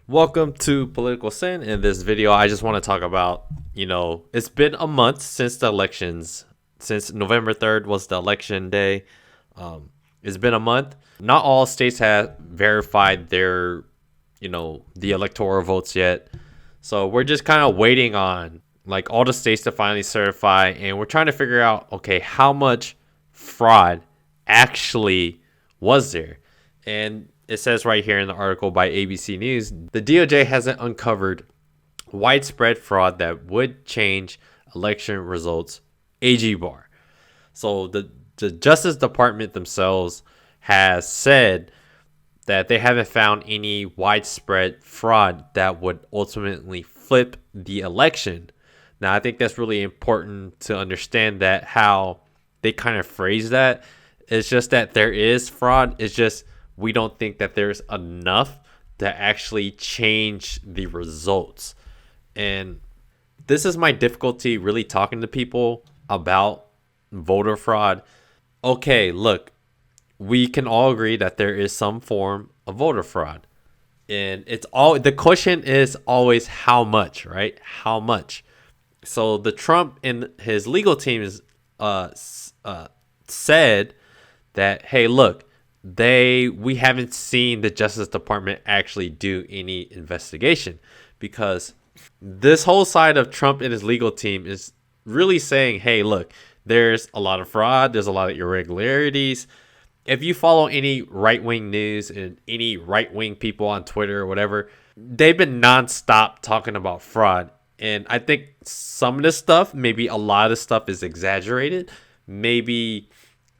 Welcome to Political Sin. In this video, I just want to talk about, it's been a month since the elections. Since November 3rd was the election day. It's been a month. Not all states have verified their, the electoral votes yet. So we're just kind of waiting on like all the states to finally certify. And we're trying to figure out, okay, how much fraud actually was there? And it says right here in the article by ABC News, the DOJ hasn't uncovered widespread fraud that would change election results. AG bar. So the Justice Department themselves has said that they haven't found any widespread fraud that would ultimately flip the election. Now, I think that's really important to understand that how they kind of phrase that. It's just that there is fraud. It's just we don't think that there's enough to actually change the results. And this is my difficulty really talking to people about voter fraud. Okay, look, we can all agree that there is some form of voter fraud. And it's all the question is always how much, right? How much? So the Trump and his legal team is said that, hey, look, we haven't seen the Justice Department actually do any investigation, because this whole side of Trump and his legal team is really saying, hey, look, there's a lot of fraud, there's a lot of irregularities. If you follow any right-wing news and any right-wing people on Twitter or whatever, they've been nonstop talking about fraud. And I think some of this stuff, maybe a lot of this stuff is exaggerated. Maybe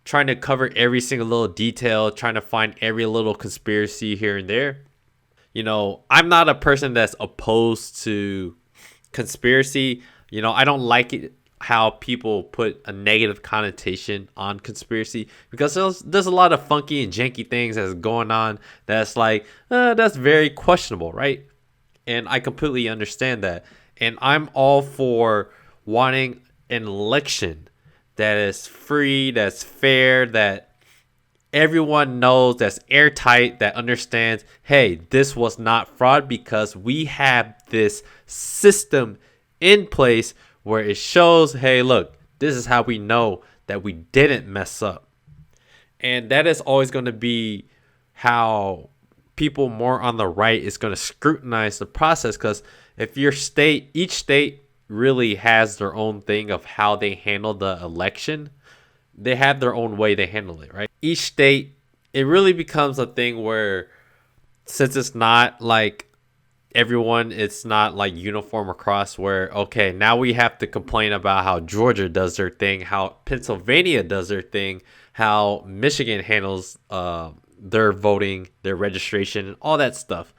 trying to cover every single little detail, trying to find every little conspiracy here and there. I'm not a person that's opposed to conspiracy. I don't like it how people put a negative connotation on conspiracy, because there's a lot of funky and janky things that's going on that's like, that's very questionable, right? And I completely understand that. And I'm all for wanting an election that is free, that's fair, that everyone knows, that's airtight, that understands, hey, this was not fraud because we have this system in place where it shows, hey, look, this is how we know that we didn't mess up. And that is always going to be how people more on the right is going to scrutinize the process, because if each state really has their own thing of how they handle the election. They have their own way they handle it, right? Each state, it really becomes a thing where, since it's not like everyone, it's not like uniform across, where, okay, now we have to complain about how Georgia does their thing, how Pennsylvania does their thing, how Michigan handles their voting, their registration, and all that stuff.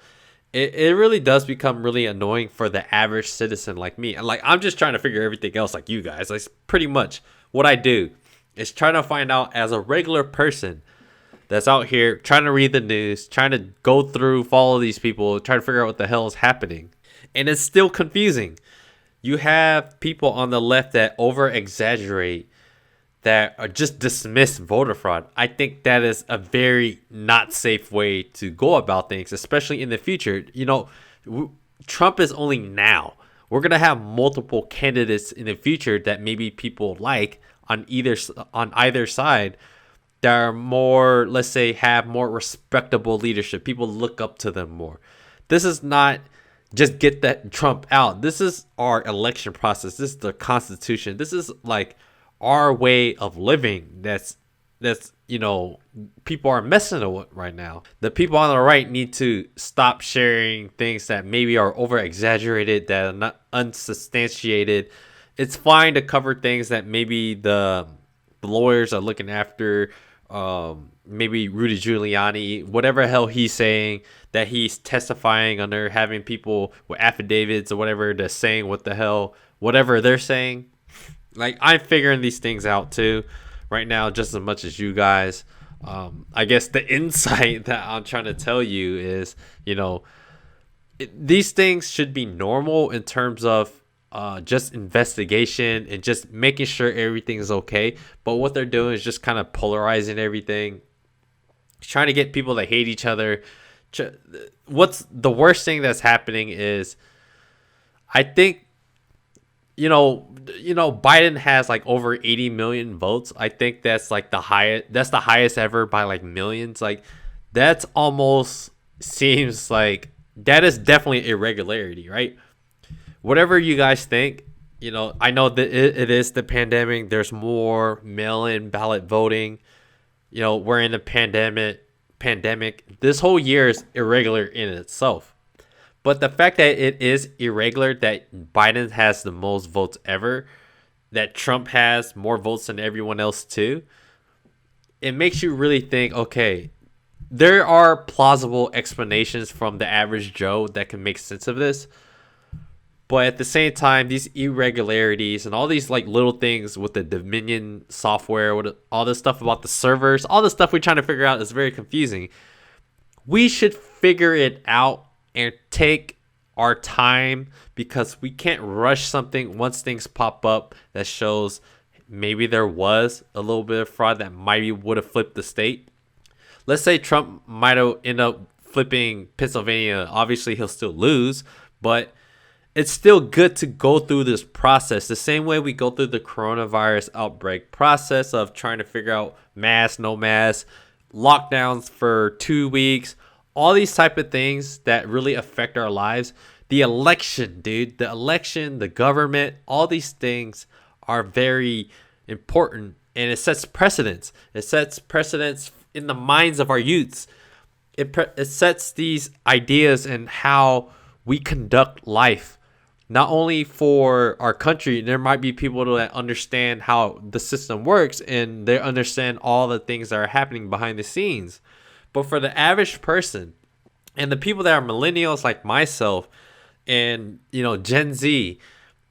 It really does become really annoying for the average citizen like me. And like, I'm just trying to figure everything else like you guys. That's pretty much what I do, is trying to find out as a regular person that's out here trying to read the news, trying to go through, follow these people, try to figure out what the hell is happening. And it's still confusing. You have people on the left that over exaggerate, that are just dismiss voter fraud. I think that is a very not safe way to go about things, especially in the future. Trump is only now. We're going to have multiple candidates in the future that maybe people like on either side that are more, let's say, have more respectable leadership. People look up to them more. This is not just get that Trump out. This is our election process. This is the Constitution. This is like our way of living that's people are messing with right now. The people on the right need to stop sharing things that maybe are over exaggerated, that are not unsubstantiated. It's fine to cover things that maybe the lawyers are looking after, maybe Rudy Giuliani, whatever hell he's saying, that he's testifying under, having people with affidavits or whatever, they're saying what the hell, whatever they're saying. Like, I'm figuring these things out too right now, just as much as you guys. I guess the insight that I'm trying to tell you is, these things should be normal in terms of just investigation and just making sure everything is okay. But what they're doing is just kind of polarizing everything, trying to get people to hate each other, what's the worst thing that's happening is I think Biden has like over 80 million votes. I think that's like the highest ever by like millions. Like that's almost seems like that is definitely irregularity, right? Whatever you guys think, I know that it is the pandemic. There's more mail-in ballot voting. We're in a pandemic. This whole year is irregular in itself. But the fact that it is irregular, that Biden has the most votes ever, that Trump has more votes than everyone else too, it makes you really think, okay, there are plausible explanations from the average Joe that can make sense of this. But at the same time, these irregularities and all these like little things with the Dominion software, all this stuff about the servers, all the stuff we're trying to figure out is very confusing. We should figure it out and take our time, because we can't rush something once things pop up that shows maybe there was a little bit of fraud that maybe would have flipped the state. Let's say Trump might have ended up flipping Pennsylvania. Obviously, he'll still lose, but it's still good to go through this process the same way we go through the coronavirus outbreak process of trying to figure out mask, no mask, lockdowns for 2 weeks, all these type of things that really affect our lives. The election, dude, the government, all these things are very important, and it sets precedents. It sets precedents in the minds of our youths. It sets these ideas and how we conduct life. Not only for our country, there might be people that understand how the system works and they understand all the things that are happening behind the scenes. But for the average person and the people that are millennials like myself and, Gen Z,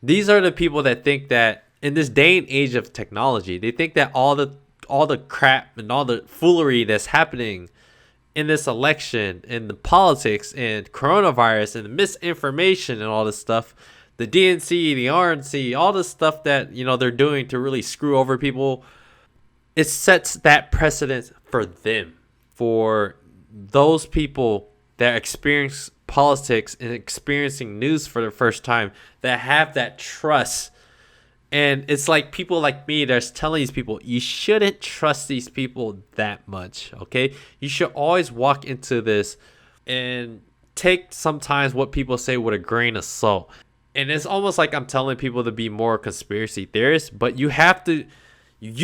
these are the people that think that in this day and age of technology, they think that all the crap and all the foolery that's happening in this election, in the politics and coronavirus and the misinformation and all this stuff, the DNC, the RNC, all the stuff that, they're doing to really screw over people, it sets that precedent for them, for those people that experience politics and experiencing news for the first time, that have that trust. And it's like people like me that's telling these people, you shouldn't trust these people that much, okay? You should always walk into this and take sometimes what people say with a grain of salt. And it's almost like I'm telling people to be more conspiracy theorists, but you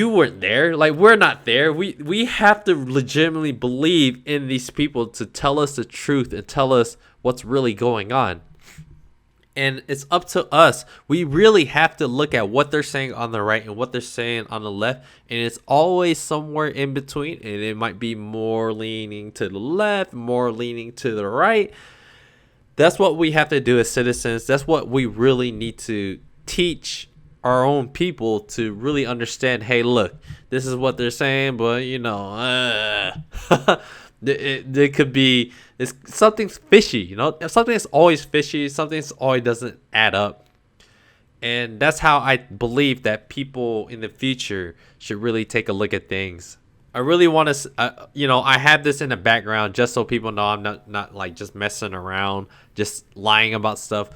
weren't there. Like, we're not there. We have to legitimately believe in these people to tell us the truth and tell us what's really going on. And it's up to us. We really have to look at what they're saying on the right and what they're saying on the left. And it's always somewhere in between. And it might be more leaning to the left, more leaning to the right. That's what we have to do as citizens. That's what we really need to teach our own people, to really understand, hey, look, this is what they're saying, but, it could be, something's fishy, something's always fishy, something's always doesn't add up. And that's how I believe that people in the future should really take a look at things. I really want to, I have this in the background just so people know I'm not like just messing around, just lying about stuff.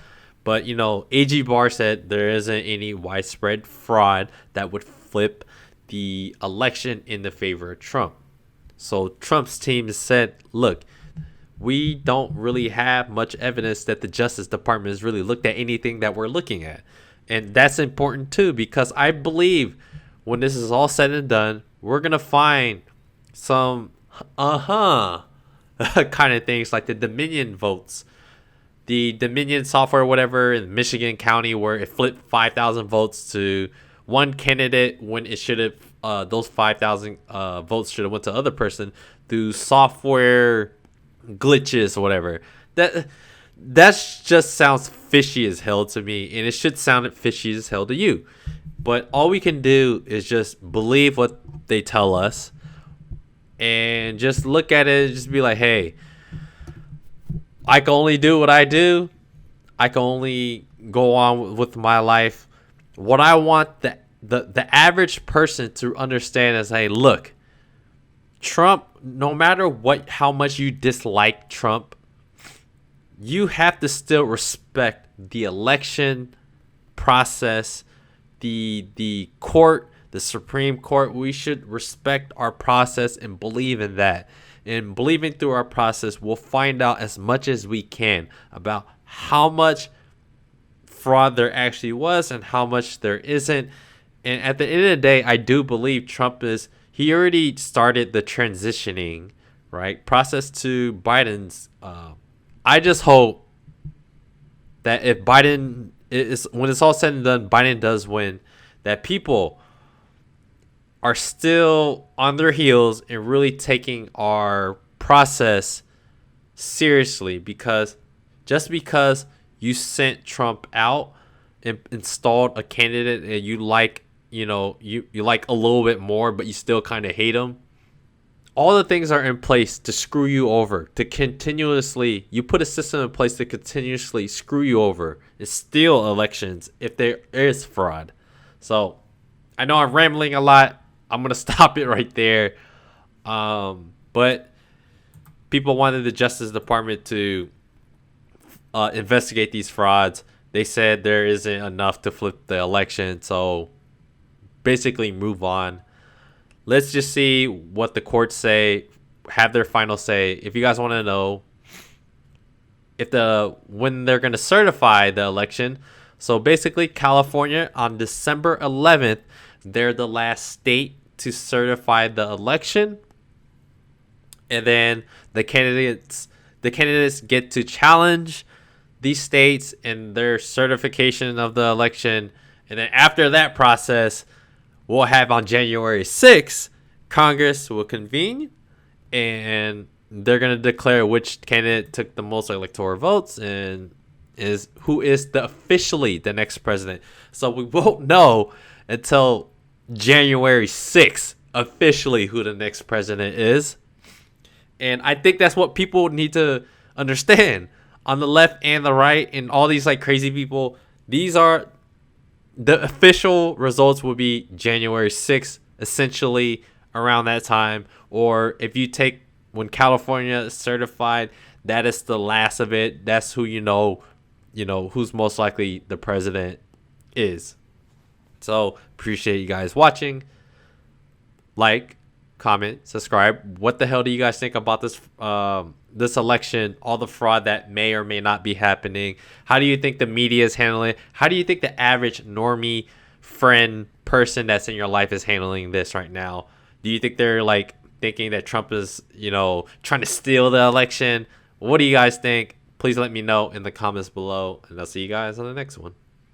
But, AG Barr said there isn't any widespread fraud that would flip the election in the favor of Trump. So Trump's team said, look, we don't really have much evidence that the Justice Department has really looked at anything that we're looking at. And that's important too, because I believe when this is all said and done, we're going to find some kind of things like the Dominion votes, the Dominion software, whatever, in Michigan County, where it flipped 5,000 votes to one candidate when it should have, those 5,000 votes should have went to other person through software glitches or whatever. That just sounds fishy as hell to me, and it should sound fishy as hell to you. But all we can do is just believe what they tell us and just look at it and just be like, hey, I can only do what I do. I can only go on with my life. What I want the average person to understand is, hey, look, Trump, no matter how much you dislike Trump, you have to still respect the election process, the court, the Supreme Court. We should respect our process and believe in that. And believing through our process, we'll find out as much as we can about how much fraud there actually was and how much there isn't. And at the end of the day, I do believe he already started the transitioning, right, process to Biden's. I just hope that if Biden is, when it's all said and done, Biden does win, that people are still on their heels and really taking our process seriously, because just because you sent Trump out and installed a candidate and you like, you like a little bit more, but you still kind of hate him. All the things are in place to screw you over, you put a system in place to continuously screw you over and steal elections if there is fraud. So I know I'm rambling a lot. I'm going to stop it right there. But people wanted the Justice Department to investigate these frauds. They said there isn't enough to flip the election. So basically move on. Let's just see what the courts say, have their final say. If you guys want to know when they're going to certify the election. So basically California on December 11th, they're the last state to certify the election. And then the candidates get to challenge these states in their certification of the election. And then after that process, we'll have on January 6th, Congress will convene and they're going to declare which candidate took the most electoral votes and who is officially the next president. So we won't know until January 6th officially who the next president is. And I think that's what people need to understand on the left and the right, and all these like crazy people. These are the official results will be January 6th, essentially around that time. Or if you take when California is certified, that is the last of it. That's who you know who's most likely the president is. So appreciate you guys watching. Like, comment, subscribe. What the hell do you guys think about this election, all the fraud that may or may not be happening? How do you think the media is handling it? How do you think the average normie friend person that's in your life is handling this right now? Do you think they're like thinking that Trump is, trying to steal the election? What do you guys think? Please let me know in the comments below, and I'll see you guys on the next one.